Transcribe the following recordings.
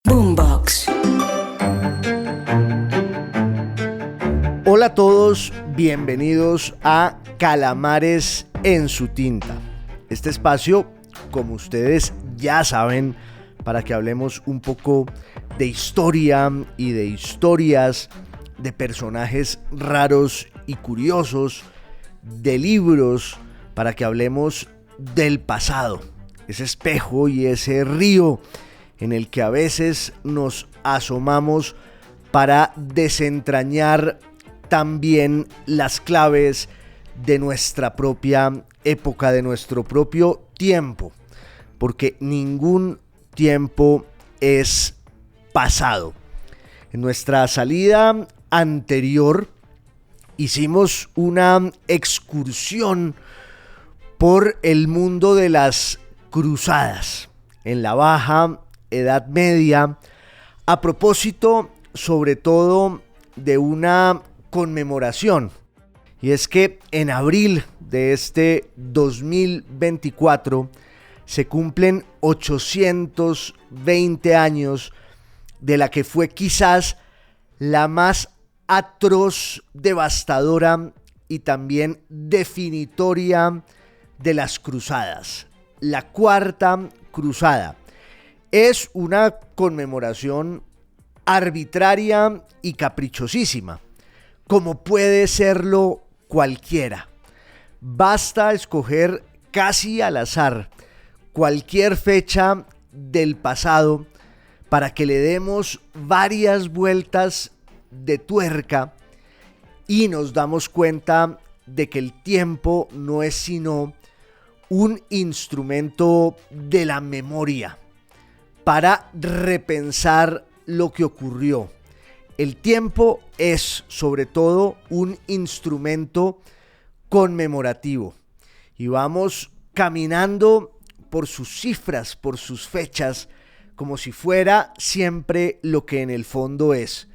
Boombox. Hola a todos, bienvenidos a Calamares en su tinta. Este espacio, como ustedes ya saben, para que hablemos un poco de historia y de historias, de personajes raros y curiosos, de libros, para que hablemos del pasado, ese espejo y ese río en el que a veces nos asomamos para desentrañar también las claves de nuestra propia época, de nuestro propio tiempo, porque ningún tiempo es pasado. En nuestra salida anterior hicimos una excursión por el mundo de las cruzadas en la Baja Edad Media, a propósito sobre todo de una conmemoración, y es que en abril de este 2024 se cumplen 820 años de la que fue quizás la más atroz, devastadora y también definitoria de las cruzadas, la Cuarta Cruzada. Es una conmemoración arbitraria y caprichosísima, como puede serlo cualquiera. Basta escoger casi al azar cualquier fecha del pasado para que le demos varias vueltas de tuerca y nos damos cuenta de que el tiempo no es sino un instrumento de la memoria para repensar lo que ocurrió. El tiempo es sobre todo un instrumento conmemorativo y vamos caminando por sus cifras, por sus fechas, como si fuera siempre lo que en el fondo es,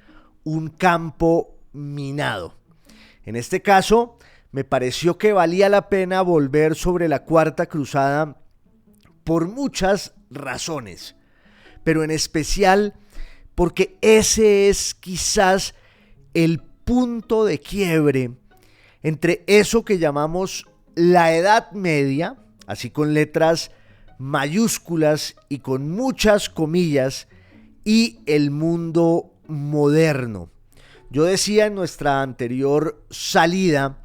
un campo minado. En este caso, me pareció que valía la pena volver sobre la Cuarta Cruzada por muchas razones, pero en especial porque ese es quizás el punto de quiebre entre eso que llamamos la Edad Media, así con letras mayúsculas y con muchas comillas, y el mundo moderno. Yo decía en nuestra anterior salida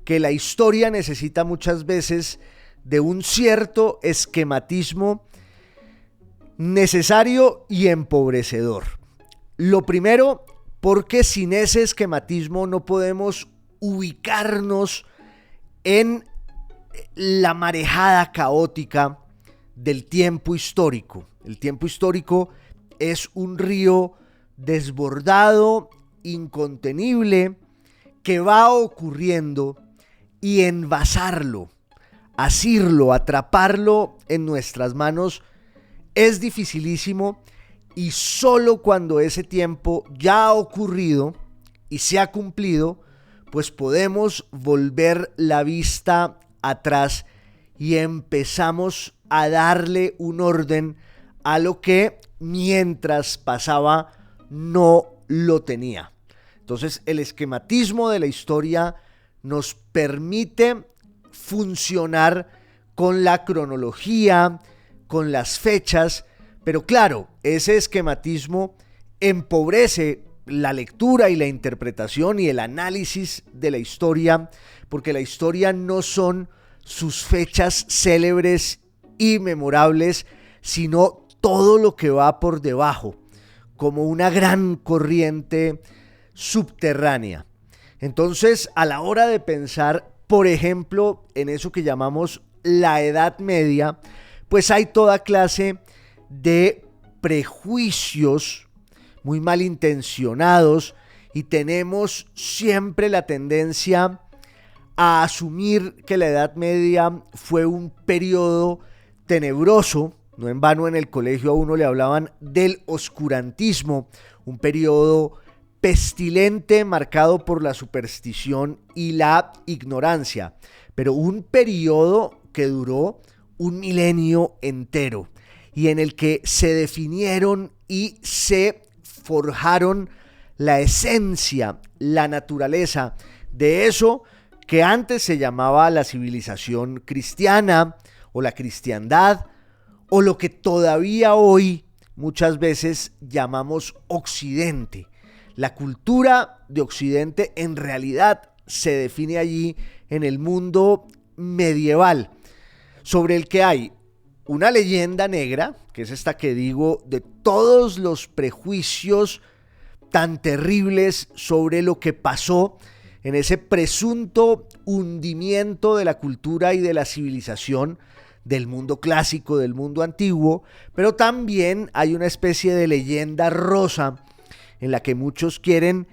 que la historia necesita muchas veces de un cierto esquematismo necesario y empobrecedor. Lo primero, porque sin ese esquematismo no podemos ubicarnos en la marejada caótica del tiempo histórico. El tiempo histórico es un río desbordado, incontenible, que va ocurriendo, y envasarlo, asirlo, atraparlo en nuestras manos es dificilísimo, y solo cuando ese tiempo ya ha ocurrido y se ha cumplido, pues podemos volver la vista atrás y empezamos a darle un orden a lo que mientras pasaba no lo tenía. Entonces, el esquematismo de la historia nos permite funcionar con la cronología, con las fechas, pero claro, ese esquematismo empobrece la lectura y la interpretación y el análisis de la historia, porque la historia no son sus fechas célebres y memorables, sino todo lo que va por debajo, como una gran corriente subterránea. Entonces, a la hora de pensar, por ejemplo, en eso que llamamos la Edad Media, pues hay toda clase de prejuicios muy malintencionados, y tenemos siempre la tendencia a asumir que la Edad Media fue un periodo tenebroso. No en vano en el colegio a uno le hablaban del oscurantismo, un periodo pestilente marcado por la superstición y la ignorancia, pero un periodo que duró un milenio entero y en el que se definieron y se forjaron la esencia, la naturaleza de eso que antes se llamaba la civilización cristiana o la cristiandad, o lo que todavía hoy muchas veces llamamos Occidente. La cultura de Occidente en realidad se define allí en el mundo medieval, sobre el que hay una leyenda negra, que es esta que digo, de todos los prejuicios tan terribles sobre lo que pasó en ese presunto hundimiento de la cultura y de la civilización del mundo clásico, del mundo antiguo, pero también hay una especie de leyenda rosa en la que muchos quieren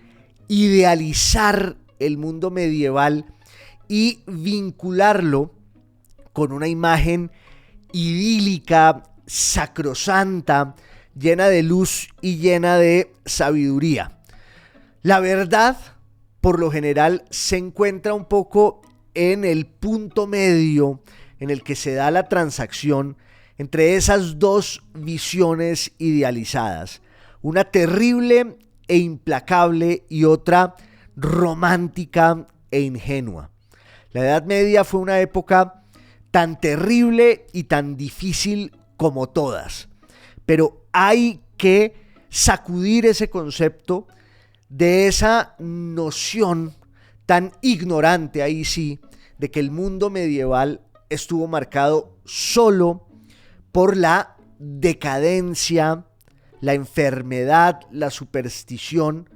idealizar el mundo medieval y vincularlo con una imagen idílica, sacrosanta, llena de luz y llena de sabiduría. La verdad, por lo general, se encuentra un poco en el punto medio en el que se da la transacción entre esas dos visiones idealizadas, una terrible e implacable y otra romántica e ingenua. La Edad Media fue una época tan terrible y tan difícil como todas, pero hay que sacudir ese concepto de esa noción tan ignorante, ahí sí, de que el mundo medieval estuvo marcado solo por la decadencia, la enfermedad, la superstición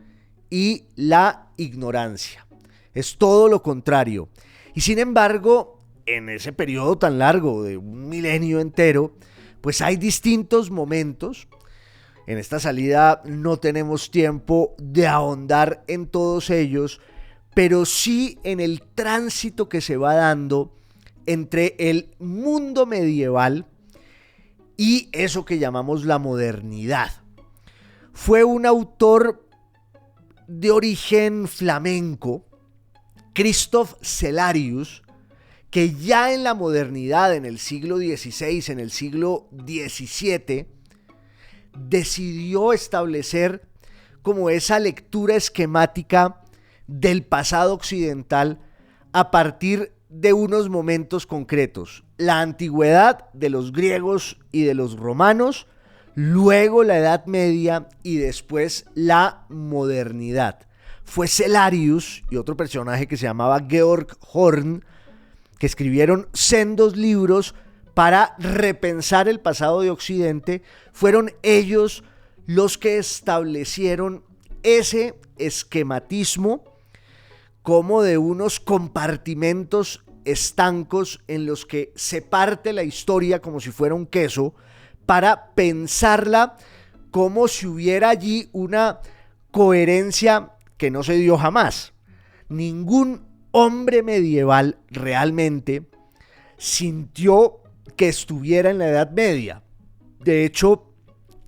y la ignorancia. Es todo lo contrario. Y sin embargo, en ese periodo tan largo de un milenio entero, pues hay distintos momentos. En esta salida no tenemos tiempo de ahondar en todos ellos, pero sí en el tránsito que se va dando entre el mundo medieval y eso que llamamos la modernidad. Fue un autor de origen flamenco, Christoph Cellarius, que ya en la modernidad, en el siglo XVI, en el siglo XVII, decidió establecer como esa lectura esquemática del pasado occidental a partir de unos momentos concretos: la antigüedad de los griegos y de los romanos, luego la Edad Media y después la modernidad. Fue Cellarius y otro personaje que se llamaba Georg Horn, que escribieron sendos libros para repensar el pasado de Occidente. Fueron ellos los que establecieron ese esquematismo como de unos compartimentos estancos en los que se parte la historia como si fuera un queso, para pensarla como si hubiera allí una coherencia que no se dio jamás. Ningún hombre medieval realmente sintió que estuviera en la Edad Media. De hecho,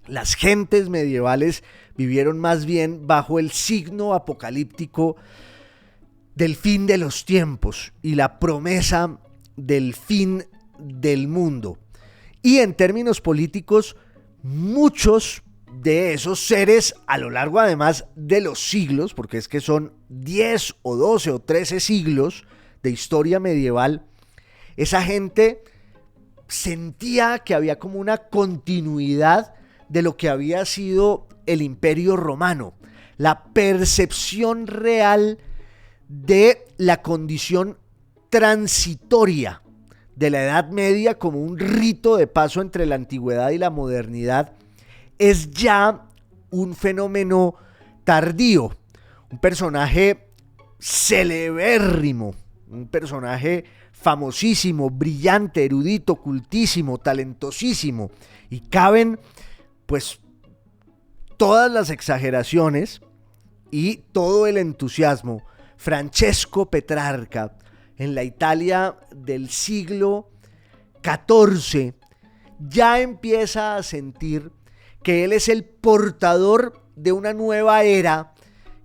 las gentes medievales vivieron más bien bajo el signo apocalíptico del fin de los tiempos y la promesa del fin del mundo. Y en términos políticos, muchos de esos seres a lo largo además de los siglos, porque es que son 10 o 12 o 13 siglos de historia medieval, esa gente sentía que había como una continuidad de lo que había sido el Imperio Romano, la percepción real de la condición transitoria de la Edad Media como un rito de paso entre la antigüedad y la modernidad es ya un fenómeno tardío, un personaje celebérrimo, un personaje famosísimo, brillante, erudito, cultísimo, talentosísimo, y caben pues todas las exageraciones y todo el entusiasmo. Francesco Petrarca, en la Italia del siglo XIV, ya empieza a sentir que él es el portador de una nueva era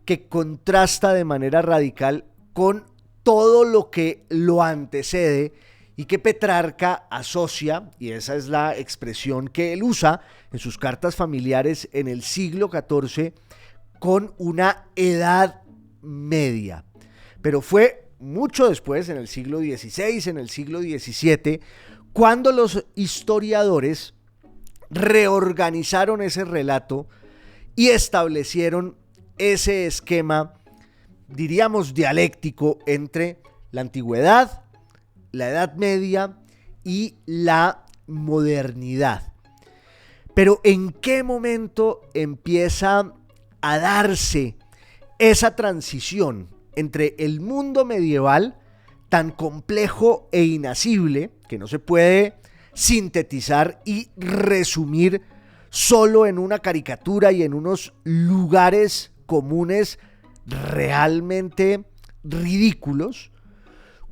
que contrasta de manera radical con todo lo que lo antecede y que Petrarca asocia, y esa es la expresión que él usa en sus cartas familiares en el siglo XIV, con una edad media. Pero fue mucho después, en el siglo XVI, en el siglo XVII, cuando los historiadores reorganizaron ese relato y establecieron ese esquema, diríamos, dialéctico entre la antigüedad, la Edad Media y la modernidad. Pero ¿en qué momento empieza a darse esa transición entre el mundo medieval, tan complejo e inasible, que no se puede sintetizar y resumir solo en una caricatura y en unos lugares comunes realmente ridículos,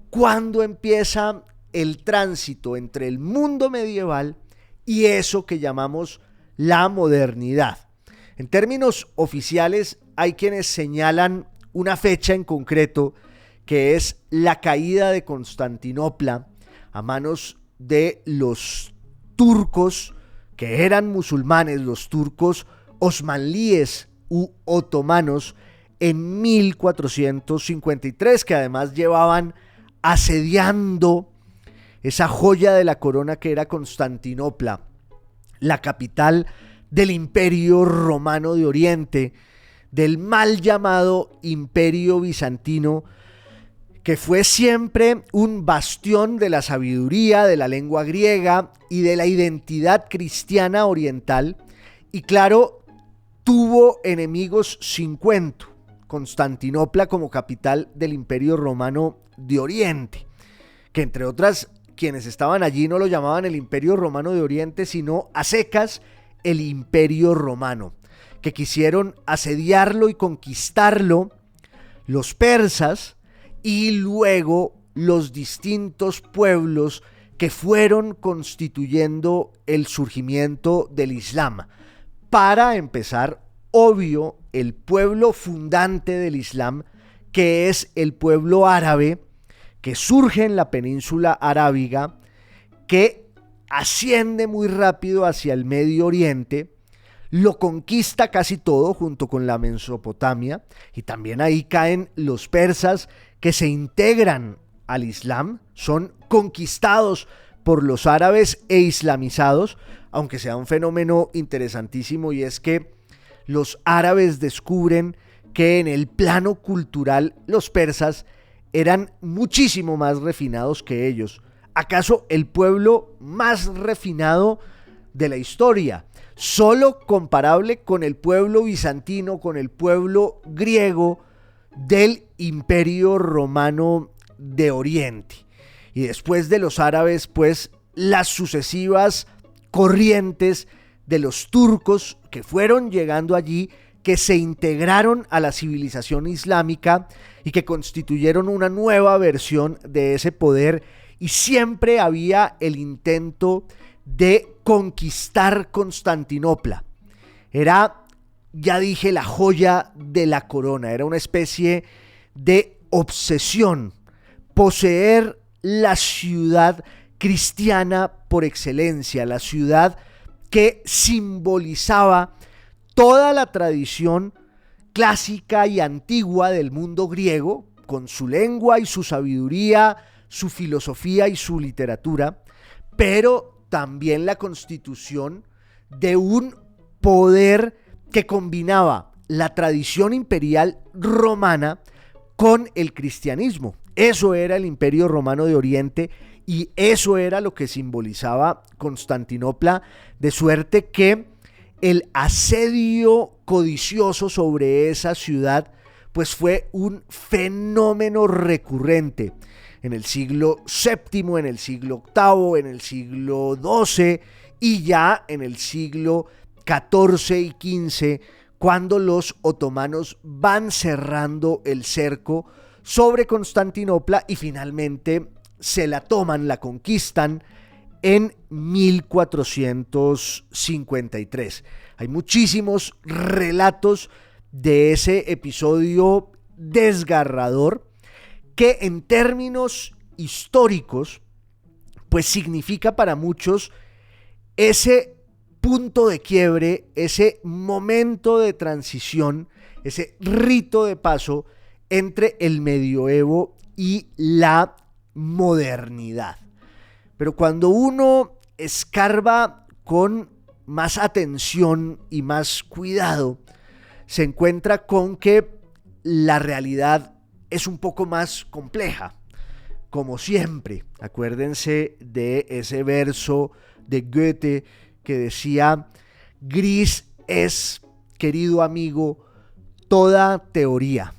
cuando empieza el tránsito entre el mundo medieval y eso que llamamos la modernidad? En términos oficiales, hay quienes señalan una fecha en concreto, que es la caída de Constantinopla a manos de los turcos, que eran musulmanes, los turcos osmanlíes u otomanos, en 1453, que además llevaban asediando esa joya de la corona que era Constantinopla, la capital del Imperio Romano de Oriente, del mal llamado Imperio Bizantino, que fue siempre un bastión de la sabiduría, de la lengua griega y de la identidad cristiana oriental, y claro, tuvo enemigos sin cuento. Constantinopla como capital del Imperio Romano de Oriente, que entre otras, quienes estaban allí no lo llamaban el Imperio Romano de Oriente, sino a secas el Imperio Romano, que quisieron asediarlo y conquistarlo los persas y luego los distintos pueblos que fueron constituyendo el surgimiento del Islam. Para empezar, obvio, el pueblo fundante del Islam, que es el pueblo árabe, que surge en la península arábiga, que asciende muy rápido hacia el Medio Oriente, lo conquista casi todo junto con la Mesopotamia, y también ahí caen los persas, que se integran al Islam, son conquistados por los árabes e islamizados, aunque sea un fenómeno interesantísimo, y es que los árabes descubren que en el plano cultural los persas eran muchísimo más refinados que ellos. ¿Acaso el pueblo más refinado de la historia? Solo comparable con el pueblo bizantino, con el pueblo griego del Imperio Romano de Oriente. Y después de los árabes, pues las sucesivas corrientes de los turcos que fueron llegando allí, que se integraron a la civilización islámica y que constituyeron una nueva versión de ese poder, y siempre había el intento de conquistar Constantinopla. Era, ya dije, la joya de la corona, era una especie de obsesión, poseer la ciudad cristiana por excelencia, la ciudad que simbolizaba toda la tradición clásica y antigua del mundo griego, con su lengua y su sabiduría, su filosofía y su literatura, pero también la constitución de un poder que combinaba la tradición imperial romana con el cristianismo. Eso era el Imperio Romano de Oriente y eso era lo que simbolizaba Constantinopla, de suerte que el asedio codicioso sobre esa ciudad pues fue un fenómeno recurrente en el siglo VII, en el siglo VIII, en el siglo XII y ya en el siglo XIV y XV, cuando los otomanos van cerrando el cerco sobre Constantinopla y finalmente se la toman, la conquistan en 1453. Hay muchísimos relatos de ese episodio desgarrador que en términos históricos pues significa para muchos ese punto de quiebre, ese momento de transición, ese rito de paso entre el medioevo y la modernidad. Pero cuando uno escarba con más atención y más cuidado, se encuentra con que la realidad es un poco más compleja. Como siempre, acuérdense de ese verso de Goethe que decía: gris es, querido amigo, toda teoría,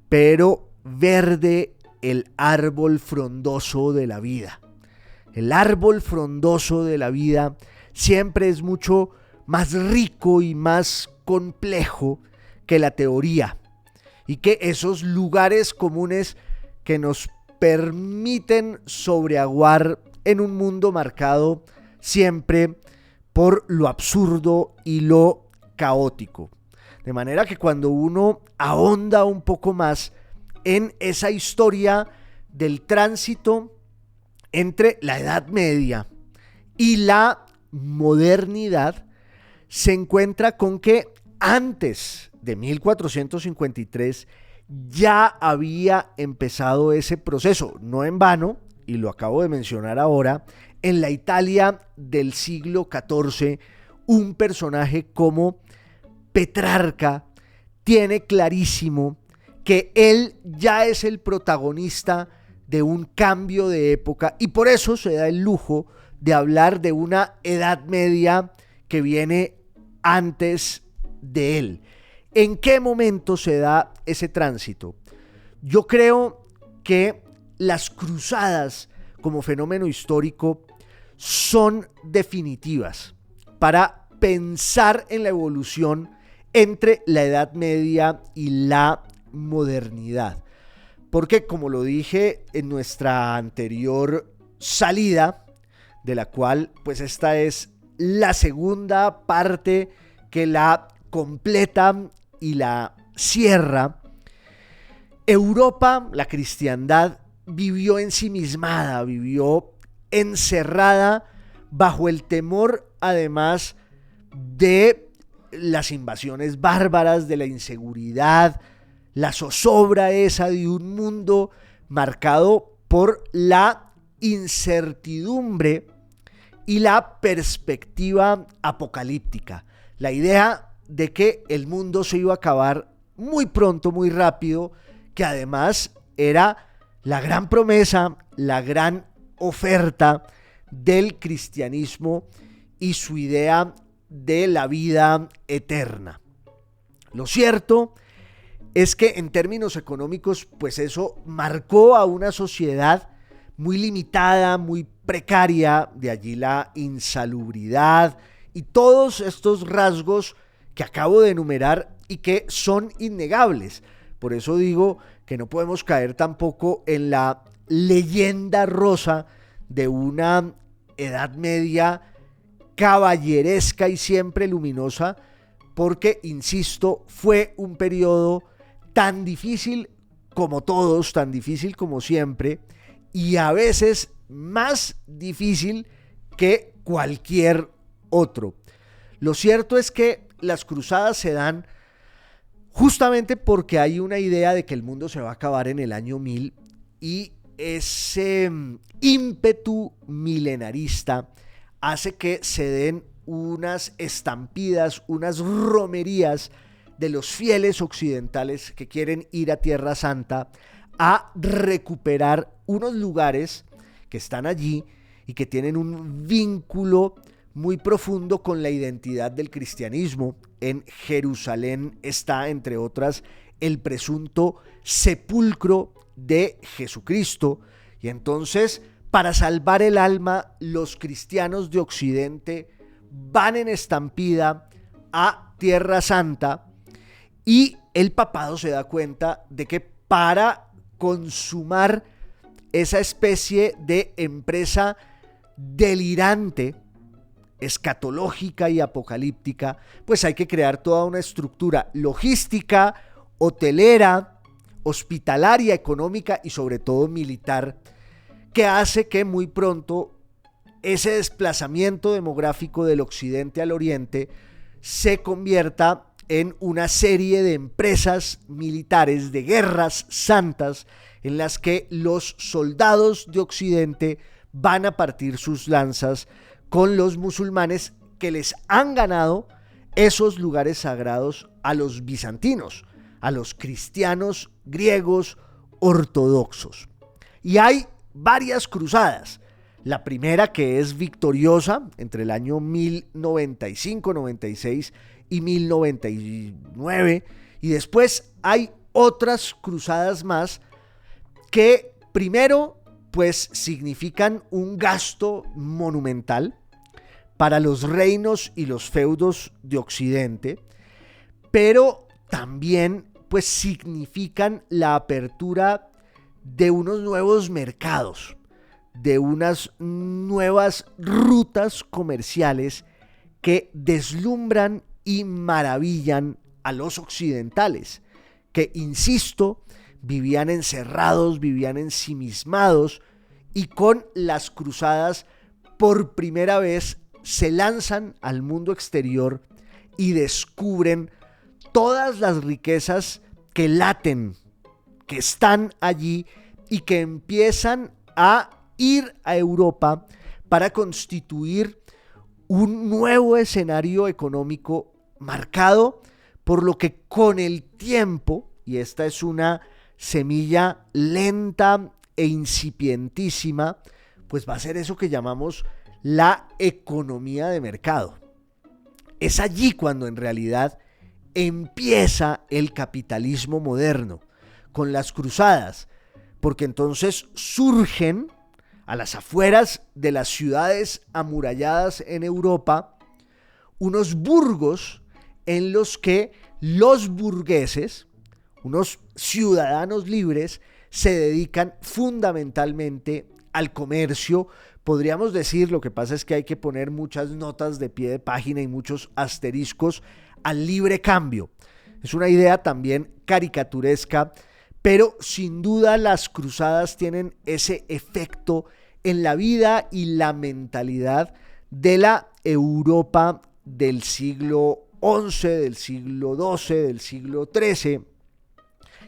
pero verde el árbol frondoso de la vida. El árbol frondoso de la vida siempre es mucho más rico y más complejo que la teoría, y que esos lugares comunes que nos permiten sobreaguar en un mundo marcado siempre por lo absurdo y lo caótico. De manera que cuando uno ahonda un poco más en esa historia del tránsito entre la Edad Media y la modernidad, se encuentra con que antes de 1453 ya había empezado ese proceso, no en vano, y lo acabo de mencionar ahora, en la Italia del siglo XIV, un personaje como Petrarca tiene clarísimo que él ya es el protagonista de un cambio de época, y por eso se da el lujo de hablar de una Edad Media que viene antes de él. ¿En qué momento se da ese tránsito? Yo creo que las cruzadas como fenómeno histórico son definitivas para pensar en la evolución entre la Edad Media y la modernidad. Porque, como lo dije en nuestra anterior salida, de la cual pues esta es la segunda parte que la completa y la cierra, Europa, la cristiandad, vivió ensimismada, vivió encerrada bajo el temor, además de las invasiones bárbaras, de la inseguridad, la zozobra esa de un mundo marcado por la incertidumbre y la perspectiva apocalíptica. La idea de que el mundo se iba a acabar muy pronto, muy rápido, que además era la gran promesa, la gran oferta del cristianismo y su idea de la vida eterna. Lo cierto es que en términos económicos, pues eso marcó a una sociedad muy limitada, muy precaria, de allí la insalubridad y todos estos rasgos que acabo de enumerar y que son innegables. Por eso digo que no podemos caer tampoco en la leyenda rosa de una Edad Media caballeresca y siempre luminosa, porque, insisto, fue un periodo tan difícil como todos, tan difícil como siempre, y a veces más difícil que cualquier otro. Lo cierto es que las cruzadas se dan justamente porque hay una idea de que el mundo se va a acabar en el año 1000, y ese ímpetu milenarista hace que se den unas estampidas, unas romerías de los fieles occidentales que quieren ir a Tierra Santa a recuperar unos lugares que están allí y que tienen un vínculo muy profundo con la identidad del cristianismo. En Jerusalén está, entre otras, el presunto sepulcro de Jesucristo, y entonces, para salvar el alma, los cristianos de Occidente van en estampida a Tierra Santa, y el papado se da cuenta de que para consumar esa especie de empresa delirante, escatológica y apocalíptica, pues hay que crear toda una estructura logística, hotelera, hospitalaria, económica y sobre todo militar, que hace que muy pronto ese desplazamiento demográfico del occidente al oriente se convierta en una serie de empresas militares, de guerras santas, en las que los soldados de occidente van a partir sus lanzas con los musulmanes que les han ganado esos lugares sagrados a los bizantinos, a los cristianos griegos ortodoxos. Y hay varias cruzadas. La primera, que es victoriosa entre el año 1095, 96 y 1099, y después hay otras cruzadas más que primero pues significan un gasto monumental para los reinos y los feudos de Occidente, pero también pues significan la apertura de unos nuevos mercados, de unas nuevas rutas comerciales que deslumbran y maravillan a los occidentales, que, insisto, vivían encerrados, vivían ensimismados, y con las cruzadas por primera vez se lanzan al mundo exterior y descubren todas las riquezas que laten, que están allí y que empiezan a ir a Europa para constituir un nuevo escenario económico marcado por lo que con el tiempo, y esta es una semilla lenta e incipientísima, pues va a ser eso que llamamos la economía de mercado. Es allí cuando en realidad empieza el capitalismo moderno, con las cruzadas, porque entonces surgen a las afueras de las ciudades amuralladas en Europa unos burgos en los que los burgueses, unos ciudadanos libres, se dedican fundamentalmente al comercio. Podríamos decir, lo que pasa es que hay que poner muchas notas de pie de página y muchos asteriscos, al libre cambio. Es una idea también caricaturesca, pero sin duda las cruzadas tienen ese efecto en la vida y la mentalidad de la Europa del siglo XI, del siglo XII, del siglo XIII.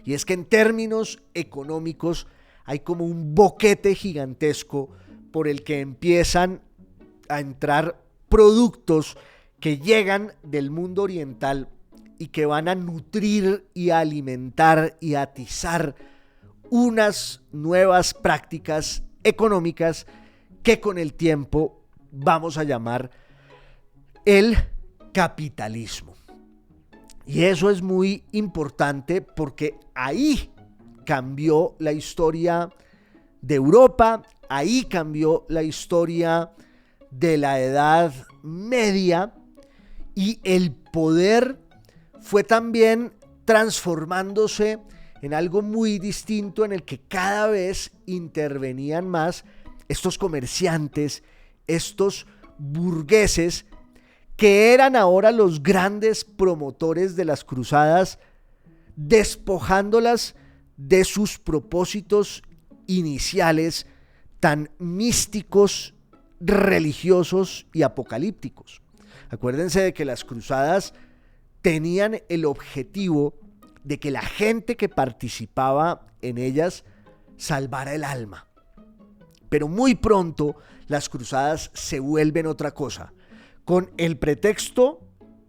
Y es que en términos económicos hay como un boquete gigantesco por el que empiezan a entrar productos que llegan del mundo oriental y que van a nutrir y a alimentar y a atizar unas nuevas prácticas económicas que con el tiempo vamos a llamar el capitalismo. Y eso es muy importante porque ahí cambió la historia de Europa, ahí cambió la historia de la Edad Media, y el poder fue también transformándose en algo muy distinto, en el que cada vez intervenían más estos comerciantes, estos burgueses, que eran ahora los grandes promotores de las cruzadas, despojándolas de sus propósitos iniciales tan místicos, religiosos y apocalípticos. Acuérdense de que las cruzadas tenían el objetivo de que la gente que participaba en ellas salvara el alma. Pero muy pronto las cruzadas se vuelven otra cosa, con el pretexto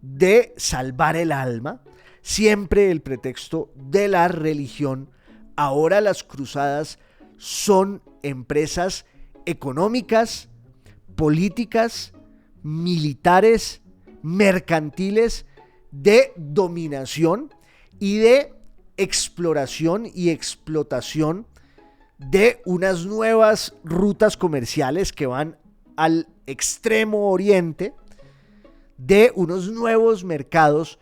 de salvar el alma, siempre el pretexto de la religión. Ahora las cruzadas son empresas económicas, políticas, militares, mercantiles, de dominación y de exploración y explotación de unas nuevas rutas comerciales que van al extremo oriente, de unos nuevos mercados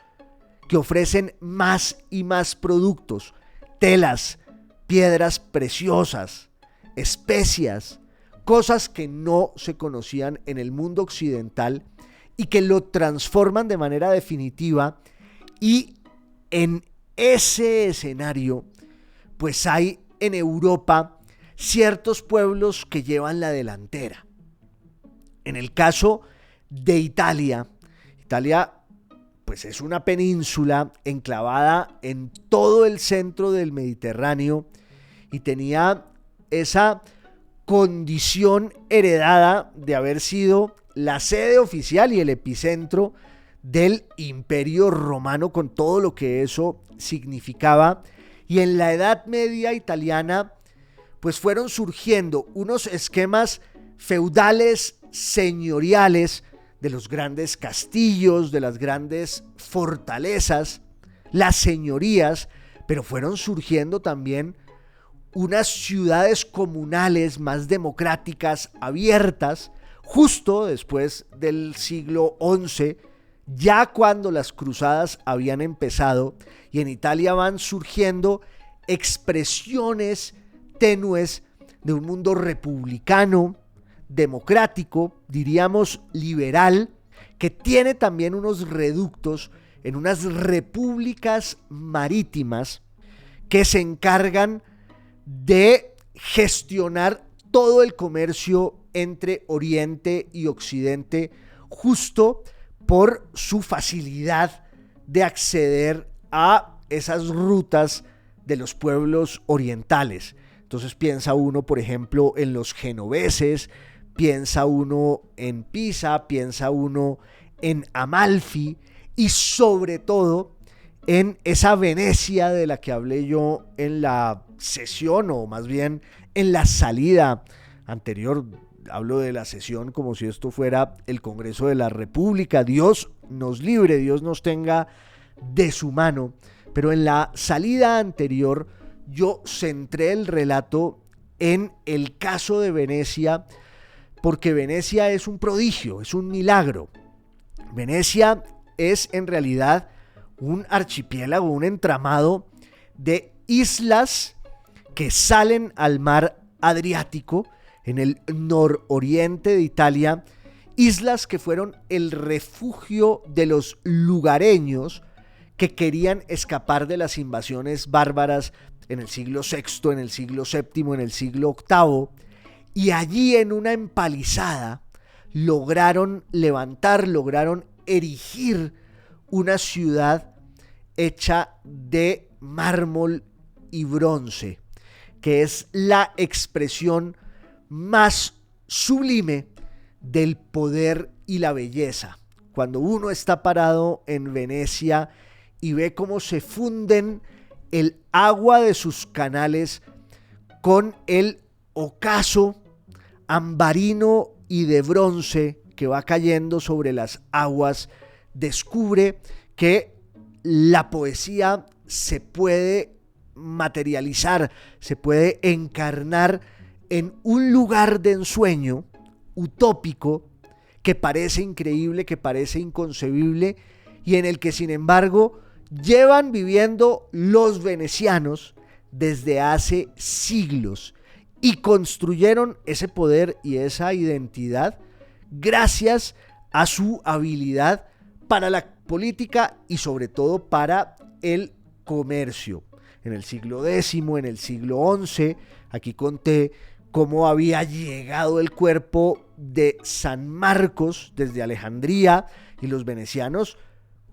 que ofrecen más y más productos, telas, piedras preciosas, especias, cosas que no se conocían en el mundo occidental y que lo transforman de manera definitiva. Y en ese escenario, pues hay en Europa ciertos pueblos que llevan la delantera. En el caso de Italia, pues es una península enclavada en todo el centro del Mediterráneo y tenía esa condición heredada de haber sido la sede oficial y el epicentro del Imperio Romano, con todo lo que eso significaba. Y en la Edad Media italiana pues fueron surgiendo unos esquemas feudales señoriales de los grandes castillos, de las grandes fortalezas, las señorías, pero fueron surgiendo también unas ciudades comunales más democráticas, abiertas, justo después del siglo XI, ya cuando las cruzadas habían empezado, y en Italia van surgiendo expresiones tenues de un mundo republicano, democrático, diríamos liberal, que tiene también unos reductos en unas repúblicas marítimas que se encargan de gestionar todo el comercio entre Oriente y Occidente, justo por su facilidad de acceder a esas rutas de los pueblos orientales. Entonces piensa uno, por ejemplo, en los genoveses, piensa uno en Pisa, piensa uno en Amalfi y sobre todo en esa Venecia de la que hablé yo en la sesión, o más bien en la salida anterior. Hablo de la sesión como si esto fuera el Congreso de la República. Dios nos libre, Dios nos tenga de su mano. Pero en la salida anterior yo centré el relato en el caso de Venecia, porque Venecia es un prodigio, es un milagro. Venecia es en realidad un archipiélago, un entramado de islas que salen al mar Adriático en el nororiente de Italia, islas que fueron el refugio de los lugareños que querían escapar de las invasiones bárbaras en el siglo VI, en el siglo VII, en el siglo VIII, y allí en una empalizada lograron levantar, lograron erigir una ciudad hecha de mármol y bronce, que es la expresión más sublime del poder y la belleza. Cuando uno está parado en Venecia y ve cómo se funden el agua de sus canales con el ocaso ambarino y de bronce que va cayendo sobre las aguas, descubre que la poesía se puede materializar, se puede encarnar en un lugar de ensueño utópico que parece increíble, que parece inconcebible, y en el que sin embargo llevan viviendo los venecianos desde hace siglos y construyeron ese poder y esa identidad gracias a su habilidad para la política y sobre todo para el comercio. En el siglo X, en el siglo XI, aquí conté cómo había llegado el cuerpo de San Marcos desde Alejandría y los venecianos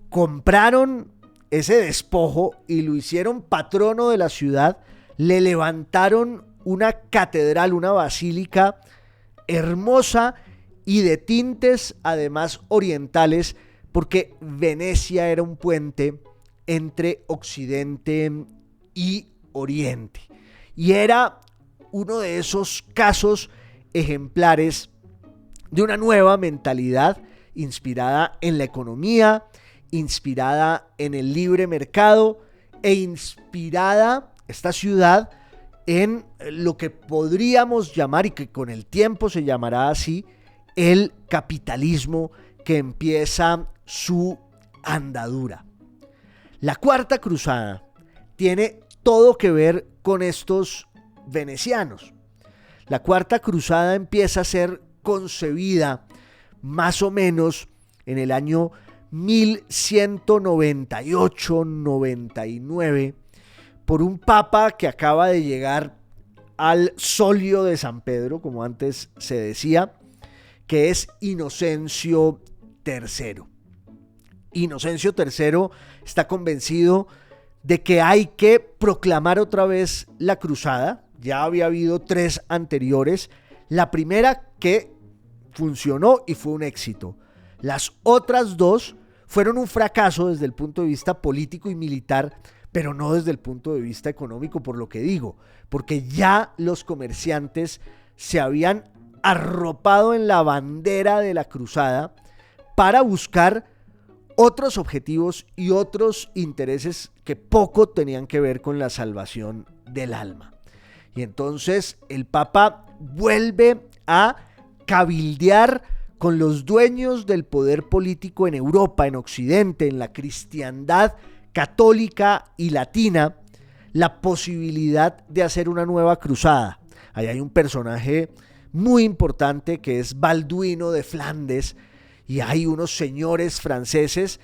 compraron ese despojo y lo hicieron patrono de la ciudad, le levantaron una catedral, una basílica hermosa y de tintes además orientales, porque Venecia era un puente entre Occidente y Oriente. Y era uno de esos casos ejemplares de una nueva mentalidad inspirada en la economía, inspirada en el libre mercado e inspirada esta ciudad en lo que podríamos llamar, y que con el tiempo se llamará así, el capitalismo que empieza su andadura. La Cuarta Cruzada tiene todo que ver con estos venecianos. La Cuarta Cruzada empieza a ser concebida más o menos en el año 1198-99 por un papa que acaba de llegar al solio de San Pedro, como antes se decía, que es Inocencio III. Inocencio III está convencido de que hay que proclamar otra vez la cruzada. Ya había habido 3 anteriores. La primera que funcionó y fue un éxito. Las otras 2 fueron un fracaso desde el punto de vista político y militar, pero no desde el punto de vista económico, por lo que digo, porque ya los comerciantes se habían arropado en la bandera de la cruzada para buscar otros objetivos y otros intereses que poco tenían que ver con la salvación del alma. Y entonces el Papa vuelve a cabildear con los dueños del poder político en Europa, en Occidente, en la cristiandad católica y latina, la posibilidad de hacer una nueva cruzada. Ahí hay un personaje muy importante que es Balduino de Flandes, y hay unos señores franceses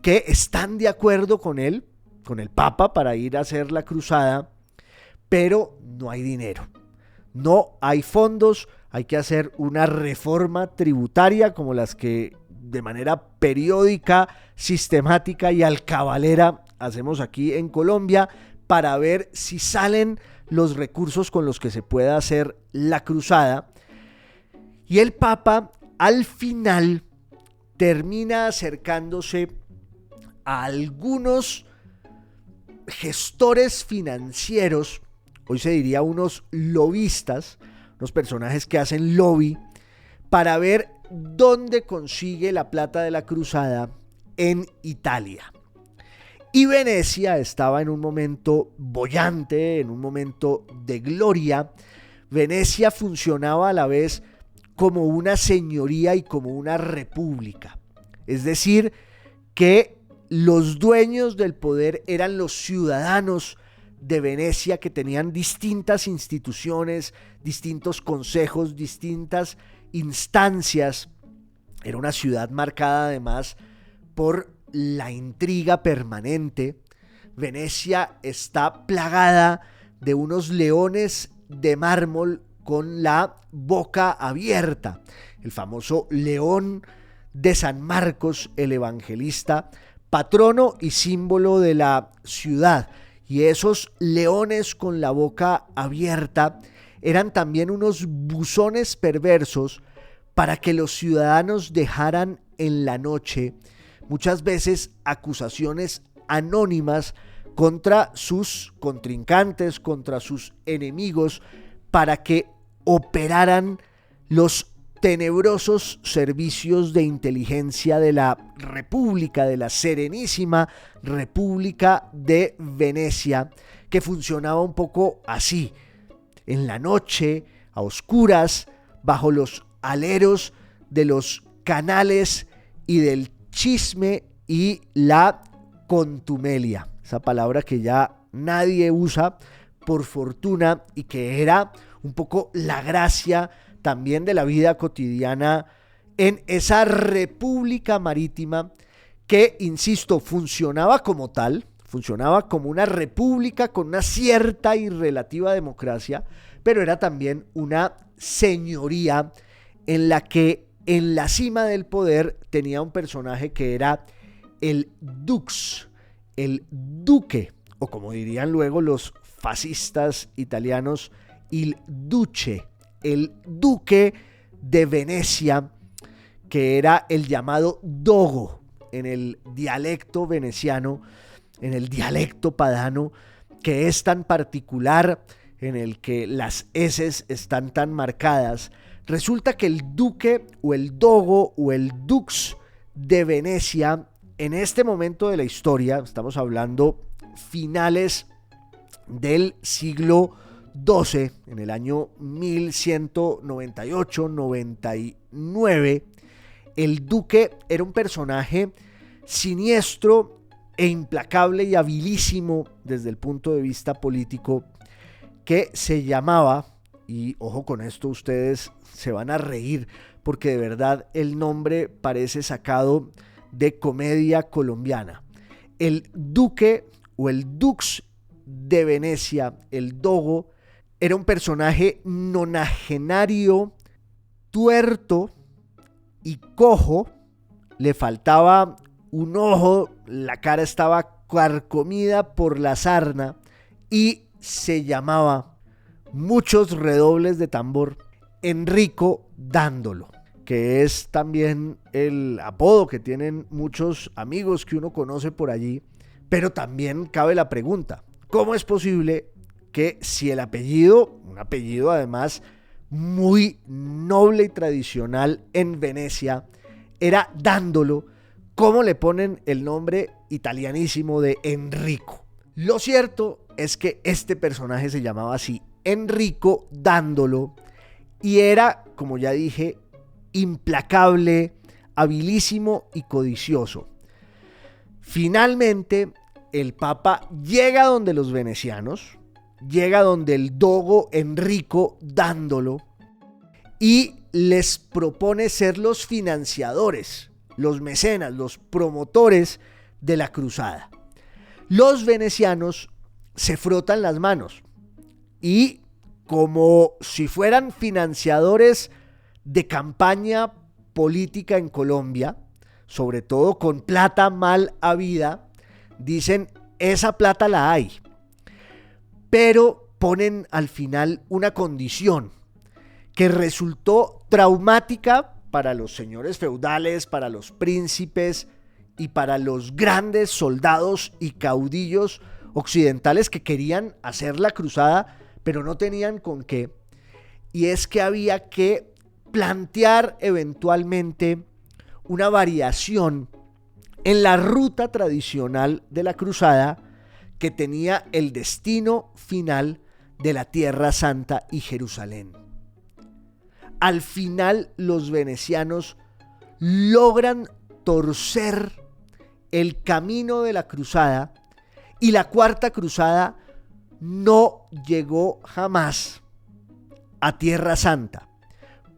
que están de acuerdo con él, con el Papa, para ir a hacer la cruzada, pero no hay dinero, no hay fondos. Hay que hacer una reforma tributaria como las que de manera periódica, sistemática y alcabalera hacemos aquí en Colombia, para ver si salen los recursos con los que se pueda hacer la cruzada. Y el Papa al final termina acercándose a algunos gestores financieros, hoy se diría unos lobistas, unos personajes que hacen lobby para ver dónde consigue la plata de la cruzada en Italia. Y Venecia estaba en un momento boyante, en un momento de gloria. Venecia funcionaba a la vez como una señoría y como una república. Es decir, que los dueños del poder eran los ciudadanos de Venecia, que tenían distintas instituciones, distintos consejos, distintas instancias. Era una ciudad marcada además por la intriga permanente. Venecia está plagada de unos leones de mármol con la boca abierta. El famoso león de San Marcos, el evangelista, patrono y símbolo de la ciudad. Y esos leones con la boca abierta eran también unos buzones perversos para que los ciudadanos dejaran en la noche muchas veces acusaciones anónimas contra sus contrincantes, contra sus enemigos, para que operaran los tenebrosos servicios de inteligencia de la República, de la Serenísima República de Venecia, que funcionaba un poco así: en la noche, a oscuras, bajo los aleros de los canales y del chisme y la contumelia, esa palabra que ya nadie usa por fortuna y que era un poco la gracia también de la vida cotidiana en esa república marítima que, insisto, funcionaba como tal, funcionaba como una república con una cierta y relativa democracia, pero era también una señoría en la que en la cima del poder tenía un personaje que era el dux, el duque, o como dirían luego los fascistas italianos, il duce, el duque de Venecia, que era el llamado dogo en el dialecto veneciano, en el dialecto padano, que es tan particular, en el que las eses están tan marcadas. Resulta que el duque o el dogo o el dux de Venecia, en este momento de la historia, estamos hablando finales del siglo XII, en el año 1198-99, el duque era un personaje siniestro e implacable y habilísimo desde el punto de vista político, que se llamaba, y ojo con esto, ustedes se van a reír porque de verdad el nombre parece sacado de comedia colombiana, el duque o el dux de Venecia, el dogo, Era un personaje nonagenario, tuerto y cojo. Le faltaba un ojo, la cara estaba carcomida por la sarna y se llamaba, muchos redobles de tambor, Enrico Dándolo, que es también el apodo que tienen muchos amigos que uno conoce por allí. Pero también cabe la pregunta, ¿cómo es posible que si el apellido, un apellido además muy noble y tradicional en Venecia, era Dándolo, cómo le ponen el nombre italianísimo de Enrico? Lo cierto es que este personaje se llamaba así, Enrico Dándolo, y era, como ya dije, implacable, habilísimo y codicioso. Finalmente, el Papa llega donde los venecianos, llega donde el dogo Enrico Dándolo y les propone ser los financiadores, los mecenas, los promotores de la cruzada. Los venecianos se frotan las manos y, como si fueran financiadores de campaña política en Colombia, sobre todo con plata mal habida, dicen, esa plata la hay. Pero ponen al final una condición que resultó traumática para los señores feudales, para los príncipes y para los grandes soldados y caudillos occidentales que querían hacer la cruzada, pero no tenían con qué. Y es que había que plantear eventualmente una variación en la ruta tradicional de la cruzada que tenía el destino final de la Tierra Santa y Jerusalén. Al final los venecianos logran torcer el camino de la cruzada y la cuarta cruzada no llegó jamás a Tierra Santa.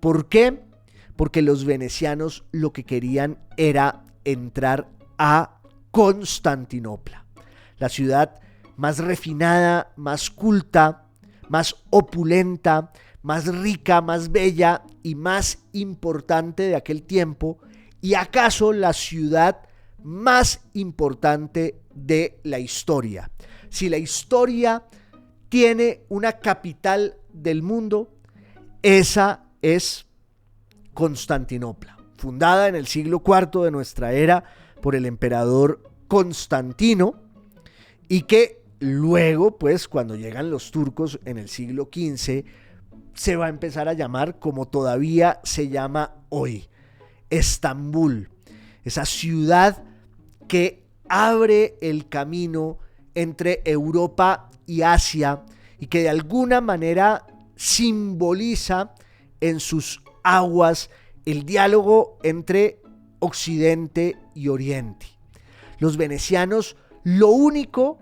¿Por qué? Porque los venecianos lo que querían era entrar a Constantinopla, la ciudad más refinada, más culta, más opulenta, más rica, más bella y más importante de aquel tiempo, y acaso la ciudad más importante de la historia. Si la historia tiene una capital del mundo, esa es Constantinopla, fundada en el siglo IV de nuestra era por el emperador Constantino, y que luego, pues, cuando llegan los turcos en el siglo XV, se va a empezar a llamar como todavía se llama hoy, Estambul, esa ciudad que abre el camino entre Europa y Asia y que de alguna manera simboliza en sus aguas el diálogo entre Occidente y Oriente. Los venecianos lo único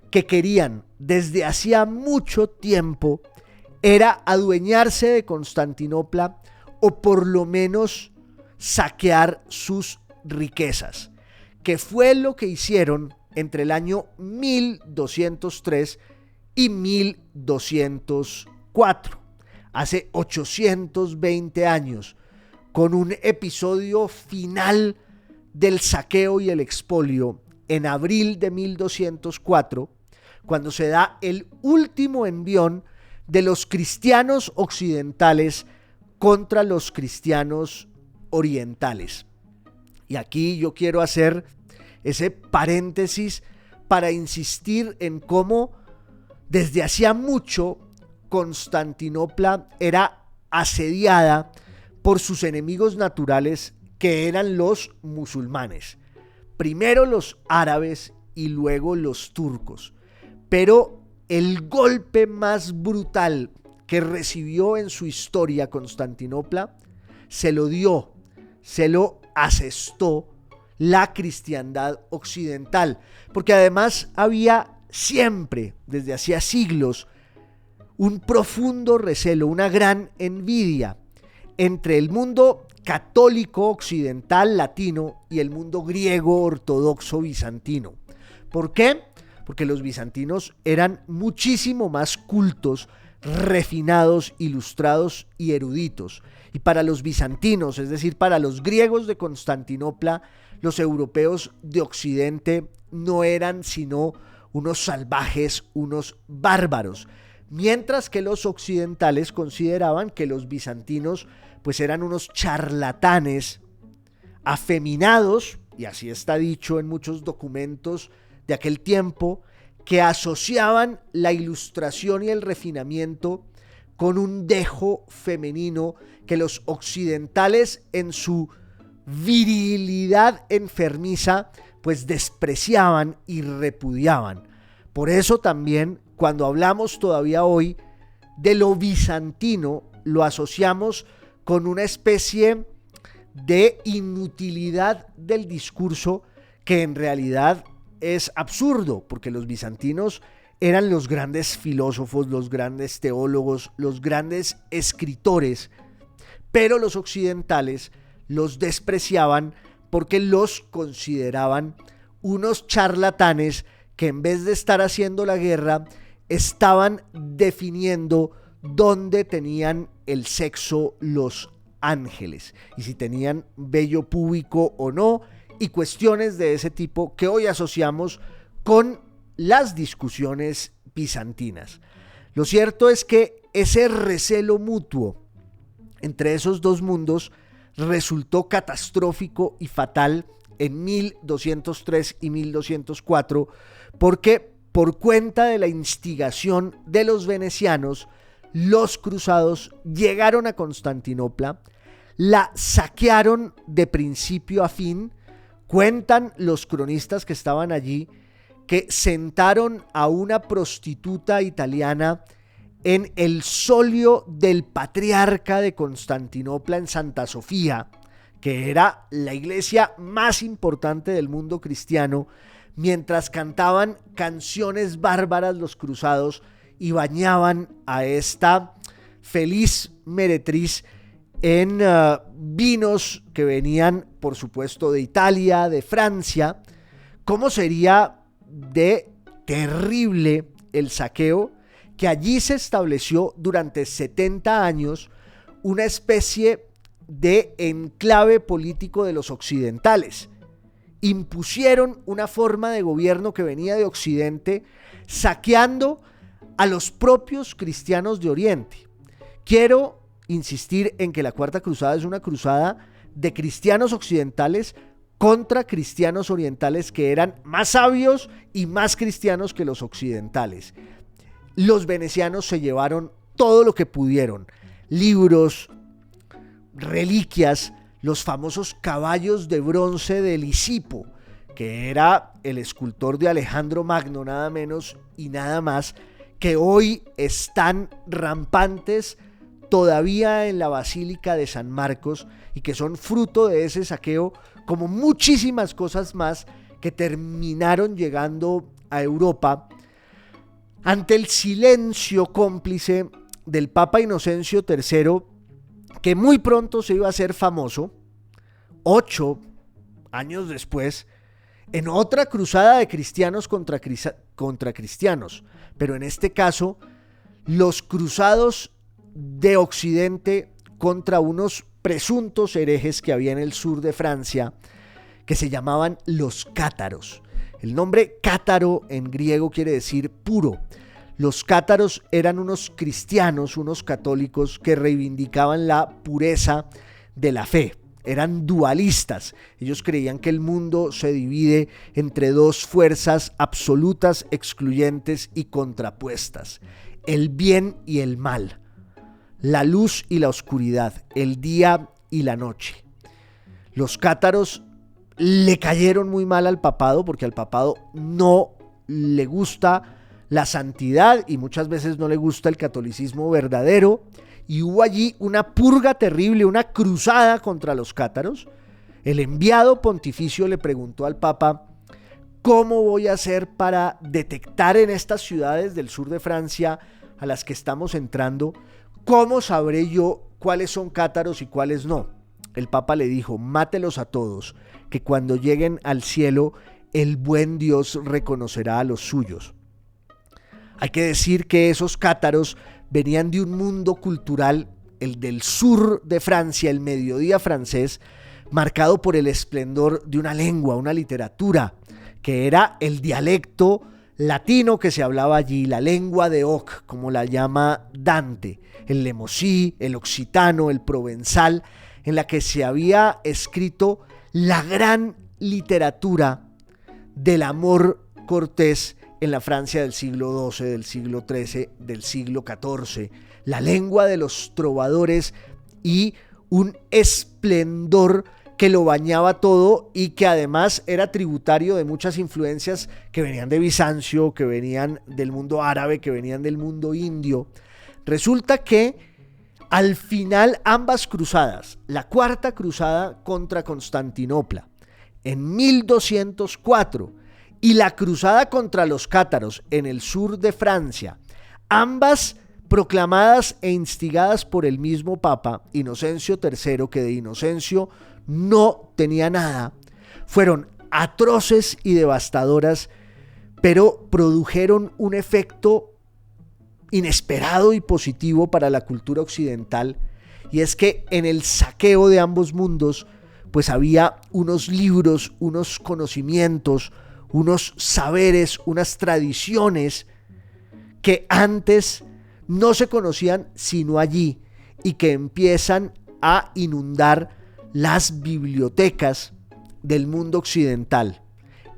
que querían desde hacía mucho tiempo era adueñarse de Constantinopla o por lo menos saquear sus riquezas, que fue lo que hicieron entre el año 1203 y 1204, hace 820 años, con un episodio final del saqueo y el expolio en abril de 1204, cuando se da el último envión de los cristianos occidentales contra los cristianos orientales. Y aquí yo quiero hacer ese paréntesis para insistir en cómo desde hacía mucho Constantinopla era asediada por sus enemigos naturales, que eran los musulmanes. Primero los árabes y luego los turcos. Pero el golpe más brutal que recibió en su historia Constantinopla se lo asestó la cristiandad occidental, porque además había siempre, desde hacía siglos, un profundo recelo, una gran envidia entre el mundo católico occidental latino y el mundo griego ortodoxo bizantino. ¿Por qué? Porque los bizantinos eran muchísimo más cultos, refinados, ilustrados y eruditos. Y para los bizantinos, es decir, para los griegos de Constantinopla, los europeos de Occidente no eran sino unos salvajes, unos bárbaros, mientras que los occidentales consideraban que los bizantinos pues eran unos charlatanes afeminados, y así está dicho en muchos documentos de aquel tiempo, que asociaban la ilustración y el refinamiento con un dejo femenino que los occidentales en su virilidad enfermiza pues despreciaban y repudiaban. Por eso también cuando hablamos todavía hoy de lo bizantino, lo asociamos con una especie de inutilidad del discurso que en realidad es absurdo, porque los bizantinos eran los grandes filósofos, los grandes teólogos, los grandes escritores, pero los occidentales los despreciaban porque los consideraban unos charlatanes que en vez de estar haciendo la guerra, estaban definiendo dónde tenían el sexo los ángeles y si tenían vello púbico o no, y cuestiones de ese tipo que hoy asociamos con las discusiones bizantinas. Lo cierto es que ese recelo mutuo entre esos dos mundos resultó catastrófico y fatal en 1203 y 1204, porque por cuenta de la instigación de los venecianos, los cruzados llegaron a Constantinopla, la saquearon de principio a fin. Cuentan los cronistas que estaban allí que sentaron a una prostituta italiana en el solio del patriarca de Constantinopla en Santa Sofía, que era la iglesia más importante del mundo cristiano, mientras cantaban canciones bárbaras los cruzados y bañaban a esta feliz meretriz en vinos que venían, por supuesto, de Italia, de Francia. ¿Cómo sería de terrible el saqueo? Que allí se estableció durante 70 años una especie de enclave político de los occidentales. Impusieron una forma de gobierno que venía de Occidente, saqueando a los propios cristianos de Oriente. Quiero insistir en que la Cuarta Cruzada es una cruzada de cristianos occidentales contra cristianos orientales que eran más sabios y más cristianos que los occidentales. Los venecianos se llevaron todo lo que pudieron: libros, reliquias, los famosos caballos de bronce de Lisipo, que era el escultor de Alejandro Magno, nada menos y nada más, que hoy están rampantes todavía en la Basílica de San Marcos y que son fruto de ese saqueo, como muchísimas cosas más que terminaron llegando a Europa ante el silencio cómplice del Papa Inocencio III, que muy pronto se iba a hacer famoso, 8 años después, en otra cruzada de cristianos contra cristianos, pero en este caso los cruzados de Occidente contra unos presuntos herejes que había en el sur de Francia, que se llamaban los cátaros. El nombre cátaro en griego quiere decir puro. Los cátaros eran unos cristianos, unos católicos que reivindicaban la pureza de la fe. Eran dualistas. Ellos creían que el mundo se divide entre dos fuerzas absolutas, excluyentes y contrapuestas: el bien y el mal, la luz y la oscuridad, el día y la noche. Los cátaros le cayeron muy mal al papado, porque al papado no le gusta la santidad y muchas veces no le gusta el catolicismo verdadero, y hubo allí una purga terrible, una cruzada contra los cátaros. El enviado pontificio le preguntó al Papa: ¿cómo voy a hacer para detectar en estas ciudades del sur de Francia a las que estamos entrando? ¿Cómo sabré yo cuáles son cátaros y cuáles no? El Papa le dijo: mátelos a todos, que cuando lleguen al cielo el buen Dios reconocerá a los suyos. Hay que decir que esos cátaros venían de un mundo cultural, el del sur de Francia, el mediodía francés, marcado por el esplendor de una lengua, una literatura, que era el dialecto latino que se hablaba allí, la lengua de Oc, como la llama Dante, el lemosí, el occitano, el provenzal, en la que se había escrito la gran literatura del amor cortés en la Francia del siglo XII, del siglo XIII, del siglo XIV, la lengua de los trovadores y un esplendor que lo bañaba todo y que además era tributario de muchas influencias que venían de Bizancio, que venían del mundo árabe, que venían del mundo indio. Resulta que al final ambas cruzadas, la cuarta cruzada contra Constantinopla en 1204 y la cruzada contra los cátaros en el sur de Francia, ambas proclamadas e instigadas por el mismo Papa Inocencio III, que de Inocencio no tenía nada, fueron atroces y devastadoras, pero produjeron un efecto inesperado y positivo para la cultura occidental, y es que en el saqueo de ambos mundos pues había unos libros, unos conocimientos, unos saberes, unas tradiciones que antes no se conocían sino allí y que empiezan a inundar las bibliotecas del mundo occidental.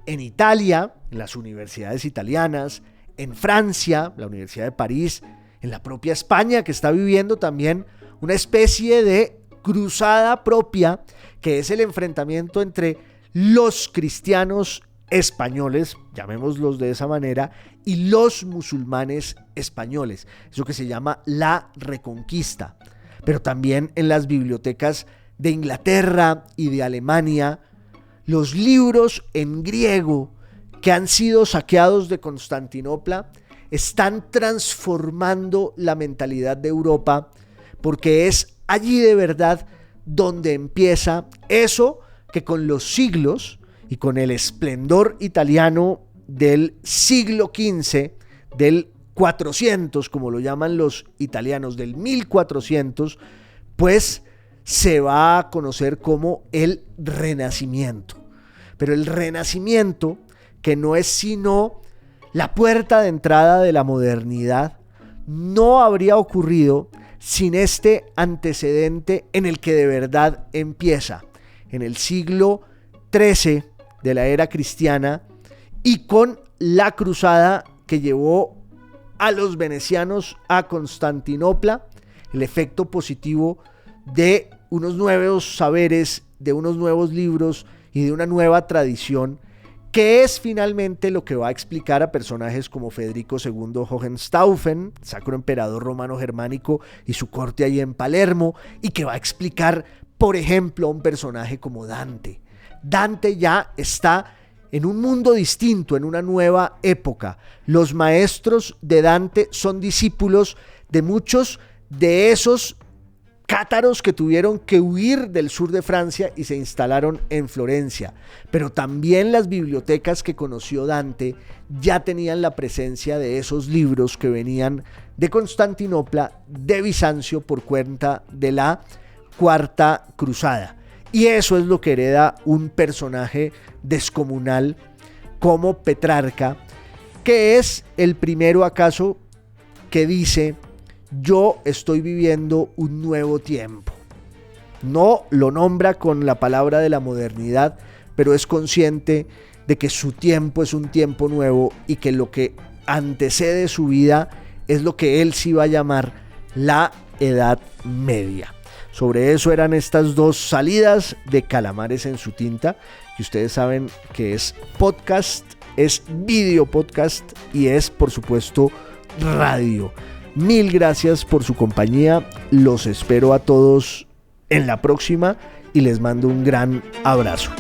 En Italia, en las universidades italianas, en Francia, la Universidad de París, en la propia España, que está viviendo también una especie de cruzada propia, que es el enfrentamiento entre los cristianos españoles, llamémoslos de esa manera, y los musulmanes españoles, eso que se llama la Reconquista. Pero también en las bibliotecas de Inglaterra y de Alemania, los libros en griego que han sido saqueados de Constantinopla están transformando la mentalidad de Europa, porque es allí de verdad donde empieza eso que con los siglos y con el esplendor italiano del siglo XV, del 400, como lo llaman los italianos, del 1400, pues se va a conocer como el Renacimiento. Pero el Renacimiento, que no es sino la puerta de entrada de la modernidad, no habría ocurrido sin este antecedente en el que de verdad empieza, en el siglo XIII de la era cristiana, y con la cruzada que llevó a los venecianos a Constantinopla, el efecto positivo de unos nuevos saberes, de unos nuevos libros y de una nueva tradición, que es finalmente lo que va a explicar a personajes como Federico II Hohenstaufen, sacro emperador romano germánico y su corte ahí en Palermo, y que va a explicar, por ejemplo, a un personaje como Dante. Dante ya está en un mundo distinto, en una nueva época. Los maestros de Dante son discípulos de muchos de esos cátaros que tuvieron que huir del sur de Francia y se instalaron en Florencia. Pero también las bibliotecas que conoció Dante ya tenían la presencia de esos libros que venían de Constantinopla, de Bizancio, por cuenta de la Cuarta Cruzada. Y eso es lo que hereda un personaje descomunal como Petrarca, que es el primero acaso que dice: yo estoy viviendo un nuevo tiempo. No lo nombra con la palabra de la modernidad, pero es consciente de que su tiempo es un tiempo nuevo y que lo que antecede su vida es lo que él sí va a llamar la Edad Media. Sobre eso eran estas dos salidas de Calamares en su tinta, que ustedes saben que es podcast, es video podcast y es, por supuesto, radio. Mil gracias por su compañía, los espero a todos en la próxima y les mando un gran abrazo.